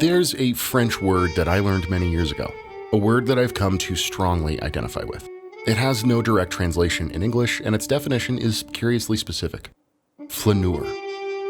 There's a French word that I learned many years ago, a word that I've come to strongly identify with. It has no direct translation in English, and its definition is curiously specific. Flaneur.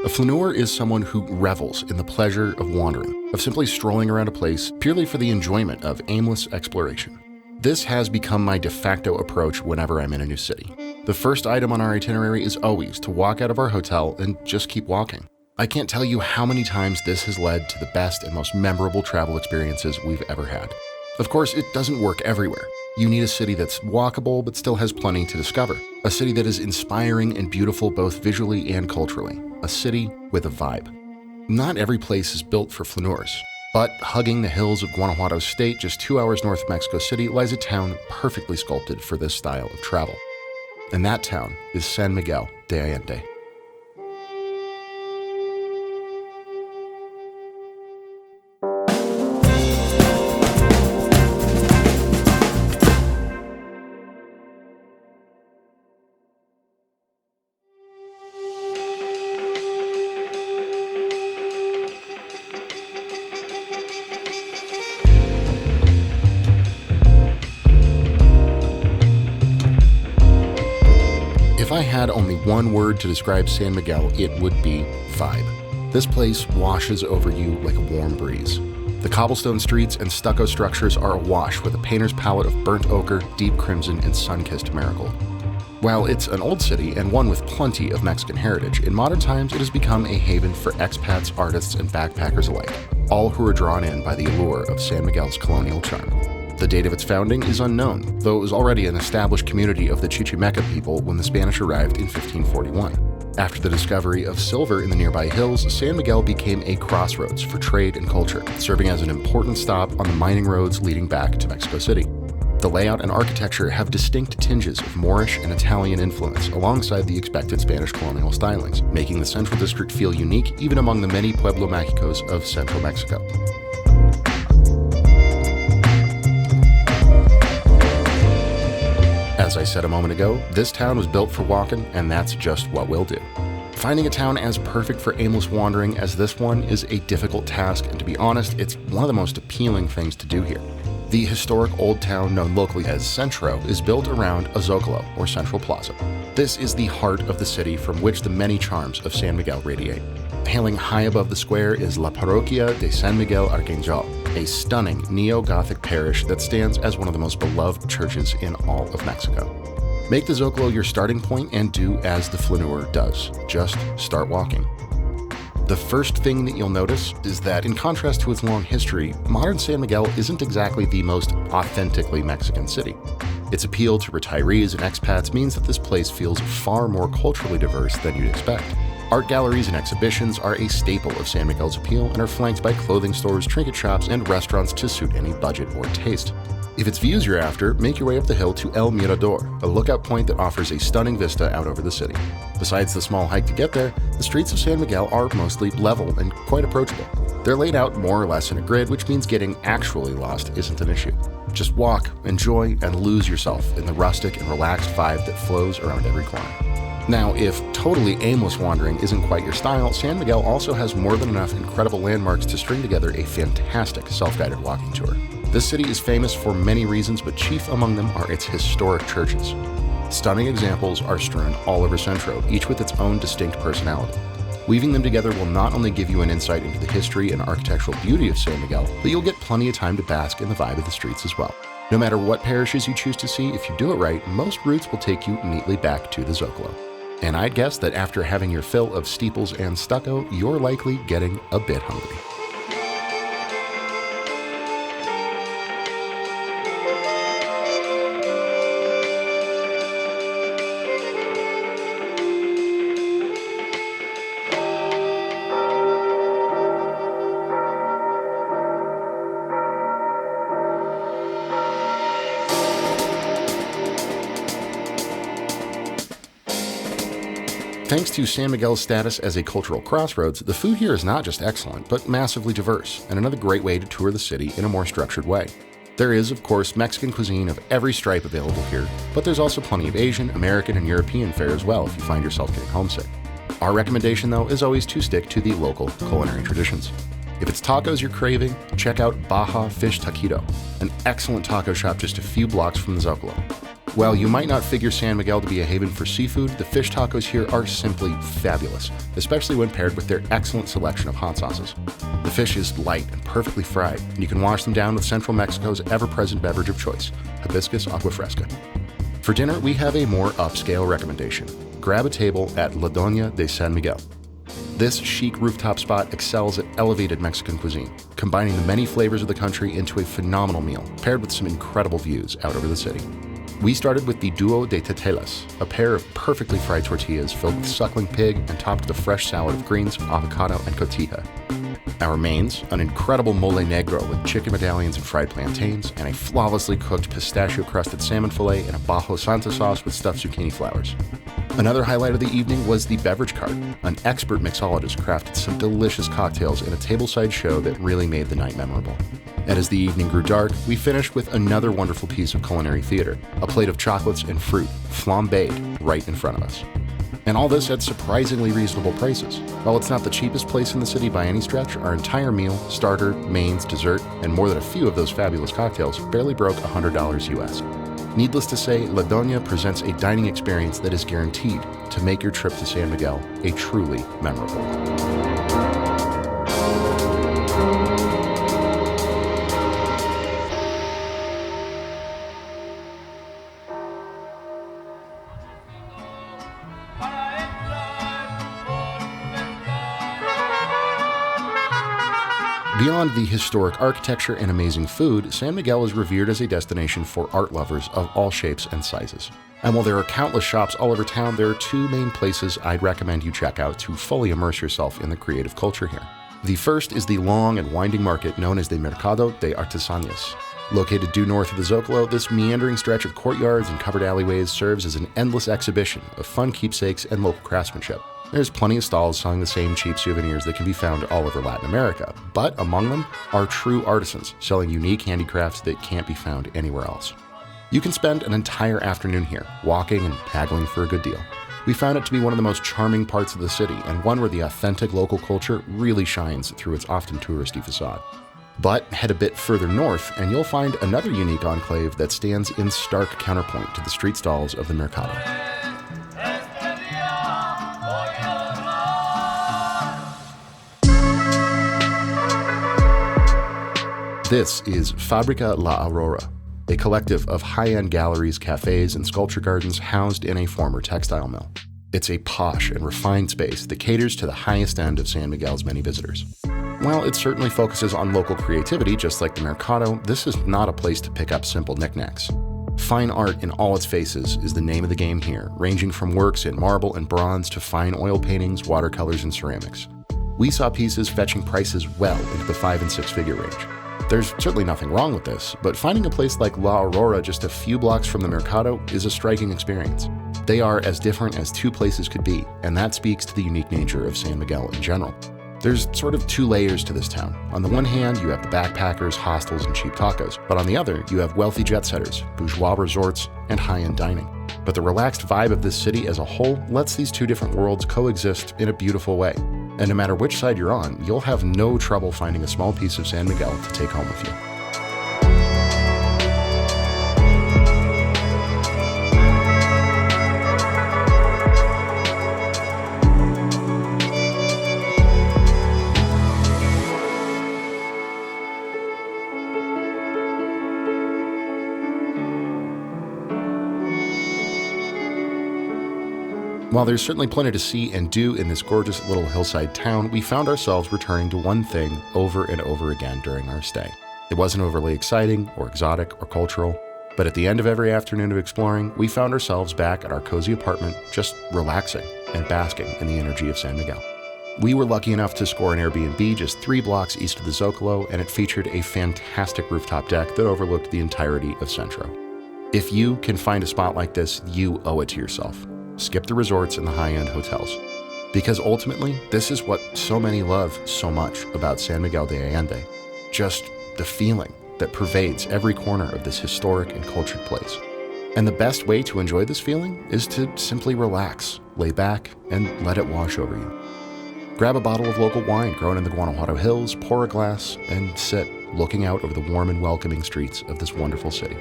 A flaneur is someone who revels in the pleasure of wandering, of simply strolling around a place purely for the enjoyment of aimless exploration. This has become my de facto approach whenever I'm in a new city. The first item on our itinerary is always to walk out of our hotel and just keep walking. I can't tell you how many times this has led to the best and most memorable travel experiences we've ever had. Of course, it doesn't work everywhere. You need a city that's walkable but still has plenty to discover. A city that is inspiring and beautiful both visually and culturally. A city with a vibe. Not every place is built for flaneurs, but hugging the hills of Guanajuato State just 2 hours north of Mexico City lies a town perfectly sculpted for this style of travel. And that town is San Miguel de Allende. If I had only one word to describe San Miguel, it would be vibe. This place washes over you like a warm breeze. The cobblestone streets and stucco structures are awash with a painter's palette of burnt ochre, deep crimson, and sun-kissed marigold. While it's an old city and one with plenty of Mexican heritage, in modern times it has become a haven for expats, artists, and backpackers alike, all who are drawn in by the allure of San Miguel's colonial charm. The date of its founding is unknown, though it was already an established community of the Chichimeca people when the Spanish arrived in 1541. After the discovery of silver in the nearby hills, San Miguel became a crossroads for trade and culture, serving as an important stop on the mining roads leading back to Mexico City. The layout and architecture have distinct tinges of Moorish and Italian influence alongside the expected Spanish colonial stylings, making the Central District feel unique even among the many Pueblo Mágicos of central Mexico. As I said a moment ago, this town was built for walking, and that's just what we'll do. Finding a town as perfect for aimless wandering as this one is a difficult task, and to be honest, it's one of the most appealing things to do here. The historic old town known locally as Centro is built around a Zocolo, or Central Plaza. This is the heart of the city from which the many charms of San Miguel radiate. Hailing high above the square is La Parroquia de San Miguel Arcángel, a stunning neo-Gothic parish that stands as one of the most beloved churches in all of Mexico. Make the Zocolo your starting point and do as the flaneur does. Just start walking. The first thing that you'll notice is that, in contrast to its long history, modern San Miguel isn't exactly the most authentically Mexican city. Its appeal to retirees and expats means that this place feels far more culturally diverse than you'd expect. Art galleries and exhibitions are a staple of San Miguel's appeal and are flanked by clothing stores, trinket shops, and restaurants to suit any budget or taste. If it's views you're after, make your way up the hill to El Mirador, a lookout point that offers a stunning vista out over the city. Besides the small hike to get there, the streets of San Miguel are mostly level and quite approachable. They're laid out more or less in a grid, which means getting actually lost isn't an issue. Just walk, enjoy, and lose yourself in the rustic and relaxed vibe that flows around every corner. Now, if totally aimless wandering isn't quite your style, San Miguel also has more than enough incredible landmarks to string together a fantastic self-guided walking tour. This city is famous for many reasons, but chief among them are its historic churches. Stunning examples are strewn all over Centro, each with its own distinct personality. Weaving them together will not only give you an insight into the history and architectural beauty of San Miguel, but you'll get plenty of time to bask in the vibe of the streets as well. No matter what parishes you choose to see, if you do it right, most routes will take you neatly back to the Zocolo. And I'd guess that after having your fill of steeples and stucco, you're likely getting a bit hungry. Thanks to San Miguel's status as a cultural crossroads, the food here is not just excellent, but massively diverse, and another great way to tour the city in a more structured way. There is, of course, Mexican cuisine of every stripe available here, but there's also plenty of Asian, American, and European fare as well if you find yourself getting homesick. Our recommendation, though, is always to stick to the local culinary traditions. If it's tacos you're craving, check out Baja Fish Taquito, an excellent taco shop just a few blocks from the Zocolo. While you might not figure San Miguel to be a haven for seafood, the fish tacos here are simply fabulous, especially when paired with their excellent selection of hot sauces. The fish is light and perfectly fried, and you can wash them down with Central Mexico's ever-present beverage of choice, hibiscus agua fresca. For dinner, we have a more upscale recommendation. Grab a table at La Doña de San Miguel. This chic rooftop spot excels at elevated Mexican cuisine, combining the many flavors of the country into a phenomenal meal, paired with some incredible views out over the city. We started with the Duo de Tetelas, a pair of perfectly fried tortillas filled with suckling pig and topped with a fresh salad of greens, avocado, and cotija. Our mains, an incredible mole negro with chicken medallions and fried plantains, and a flawlessly cooked pistachio-crusted salmon fillet in a bajo Santa sauce with stuffed zucchini flowers. Another highlight of the evening was the beverage cart. An expert mixologist crafted some delicious cocktails in a tableside show that really made the night memorable. And as the evening grew dark, we finished with another wonderful piece of culinary theater, a plate of chocolates and fruit, flambéed, right in front of us. And all this at surprisingly reasonable prices. While it's not the cheapest place in the city by any stretch, our entire meal, starter, mains, dessert, and more than a few of those fabulous cocktails barely broke $100 US. Needless to say, La Doña presents a dining experience that is guaranteed to make your trip to San Miguel a truly memorable one. Beyond the historic architecture and amazing food, San Miguel is revered as a destination for art lovers of all shapes and sizes. And while there are countless shops all over town, there are two main places I'd recommend you check out to fully immerse yourself in the creative culture here. The first is the long and winding market known as the Mercado de Artesanías. Located due north of the Zocolo, this meandering stretch of courtyards and covered alleyways serves as an endless exhibition of fun keepsakes and local craftsmanship. There's plenty of stalls selling the same cheap souvenirs that can be found all over Latin America, but among them are true artisans selling unique handicrafts that can't be found anywhere else. You can spend an entire afternoon here, walking and haggling for a good deal. We found it to be one of the most charming parts of the city, and one where the authentic local culture really shines through its often touristy facade. But head a bit further north, and you'll find another unique enclave that stands in stark counterpoint to the street stalls of the Mercado. This is Fabrica La Aurora, a collective of high-end galleries, cafes, and sculpture gardens housed in a former textile mill. It's a posh and refined space that caters to the highest end of San Miguel's many visitors. While it certainly focuses on local creativity, just like the Mercado, this is not a place to pick up simple knickknacks. Fine art in all its faces is the name of the game here, ranging from works in marble and bronze to fine oil paintings, watercolors, and ceramics. We saw pieces fetching prices well into the 5- and 6-figure range. There's certainly nothing wrong with this, but finding a place like La Aurora just a few blocks from the Mercado is a striking experience. They are as different as two places could be, and that speaks to the unique nature of San Miguel in general. There's sort of two layers to this town. On the one hand, you have the backpackers, hostels, and cheap tacos, but on the other, you have wealthy jet setters, bourgeois resorts, and high-end dining. But the relaxed vibe of this city as a whole lets these two different worlds coexist in a beautiful way. And no matter which side you're on, you'll have no trouble finding a small piece of San Miguel to take home with you. While there's certainly plenty to see and do in this gorgeous little hillside town, we found ourselves returning to one thing over and over again during our stay. It wasn't overly exciting or exotic or cultural, but at the end of every afternoon of exploring, we found ourselves back at our cozy apartment, just relaxing and basking in the energy of San Miguel. We were lucky enough to score an Airbnb just 3 blocks east of the Zocolo, and it featured a fantastic rooftop deck that overlooked the entirety of Centro. If you can find a spot like this, you owe it to yourself. Skip the resorts and the high-end hotels. Because ultimately, this is what so many love so much about San Miguel de Allende. Just the feeling that pervades every corner of this historic and cultured place. And the best way to enjoy this feeling is to simply relax, lay back, and let it wash over you. Grab a bottle of local wine grown in the Guanajuato Hills, pour a glass, and sit, looking out over the warm and welcoming streets of this wonderful city.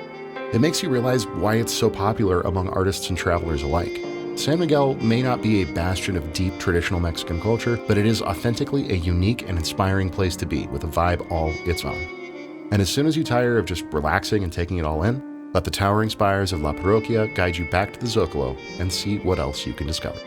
It makes you realize why it's so popular among artists and travelers alike. San Miguel may not be a bastion of deep traditional Mexican culture, but it is authentically a unique and inspiring place to be with a vibe all its own. And as soon as you tire of just relaxing and taking it all in, let the towering spires of La Parroquia guide you back to the Zocolo and see what else you can discover.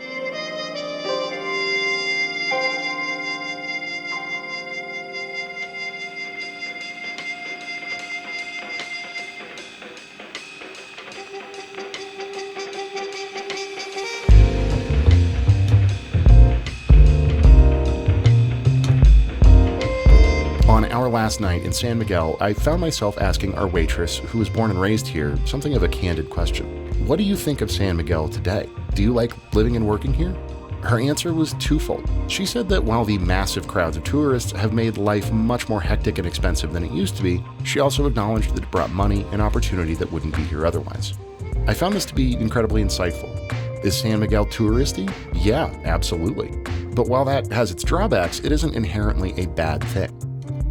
On our last night in San Miguel, I found myself asking our waitress, who was born and raised here, something of a candid question. What do you think of San Miguel today? Do you like living and working here? Her answer was twofold. She said that while the massive crowds of tourists have made life much more hectic and expensive than it used to be, she also acknowledged that it brought money and opportunity that wouldn't be here otherwise. I found this to be incredibly insightful. Is San Miguel touristy? Yeah, absolutely. But while that has its drawbacks, it isn't inherently a bad thing.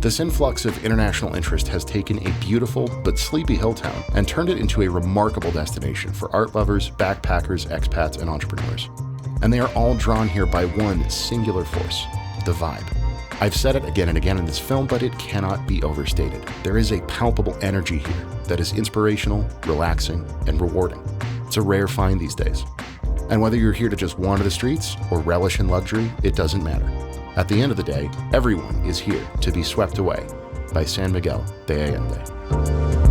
This influx of international interest has taken a beautiful but sleepy hill town and turned it into a remarkable destination for art lovers, backpackers, expats, and entrepreneurs. And they are all drawn here by one singular force: the vibe. I've said it again and again in this film, but it cannot be overstated. There is a palpable energy here that is inspirational, relaxing, and rewarding. It's a rare find these days. And whether you're here to just wander the streets or relish in luxury, it doesn't matter. At the end of the day, everyone is here to be swept away by San Miguel de Allende.